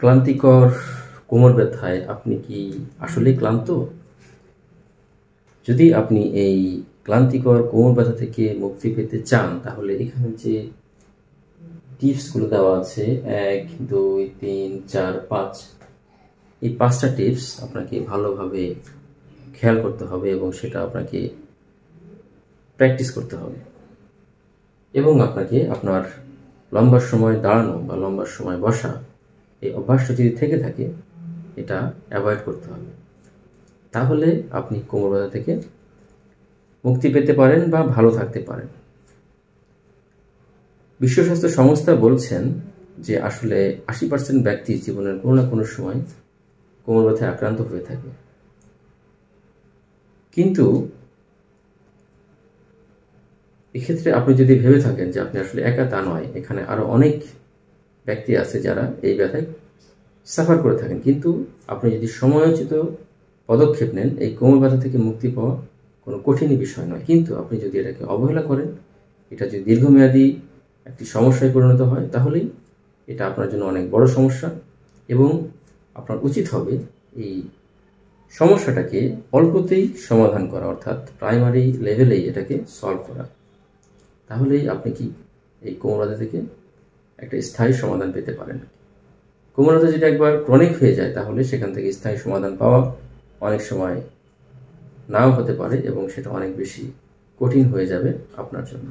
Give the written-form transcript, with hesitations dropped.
ক্লান্তিকর কোমর ব্যথায় আপনি কি আসলেই ক্লান্ত? যদি আপনি এই ক্লান্তিকর কোমর ব্যথা থেকে মুক্তি পেতে চান, তাহলে এখানে যে টিপসগুলো দেওয়া আছে ১, ২, ৩, ৪, ৫, এই ৫টা টিপস আপনাকে ভালোভাবে খেয়াল করতে হবে এবং সেটা আপনাকে প্র্যাকটিস করতে হবে। এবং আপনাকে আপনার লম্বা সময় দাঁড়ানো বা লম্বা সময় বসা, এই অভ্যাসটা যদি থেকে থাকে, এটা অ্যাভয়েড করতে হবে। তাহলে আপনি কোমর ব্যথা থেকে মুক্তি পেতে পারেন বা ভালো থাকতে পারেন। বিশ্ব স্বাস্থ্য সংস্থা বলছেন যে আসলে ৮০% ব্যক্তি জীবনের কোনো না কোনো সময় কোমর ব্যথায় আক্রান্ত হয়ে থাকে। কিন্তু এক্ষেত্রে আপনি যদি ভেবে থাকেন যে আপনি আসলে একা, তা নয়। এখানে আরো অনেক ব্যক্তি আছে যারা এই ব্যথায় সাফার করে থাকেন। কিন্তু আপনি যদি সময়োচিত পদক্ষেপ নেন, এই কোমর ব্যথা থেকে মুক্তি পাওয়া কোনো কঠিন বিষয় নয়। কিন্তু আপনি যদি এটাকে অবহেলা করেন, এটা যদি দীর্ঘমেয়াদী একটি সমস্যায় পরিণত হয়, তাহলেই এটা আপনার জন্য অনেক বড় সমস্যা এবং আপনার উচিত হবে এই সমস্যাটাকে অল্পতেই সমাধান করা, অর্থাৎ প্রাইমারি লেভেলেই এটাকে সলভ করা। তাহলেই আপনি কি এই কোমর ব্যথা থেকে একটা স্থায়ী সমাধান পেতে পারেন। কোমর ব্যথা যদি একবার ক্রনিক হয়ে যায়, তাহলে সেখান থেকে স্থায়ী সমাধান পাওয়া অনেক সময় নাও হতে পারে এবং সেটা অনেক বেশি কঠিন হয়ে যাবে আপনার জন্য।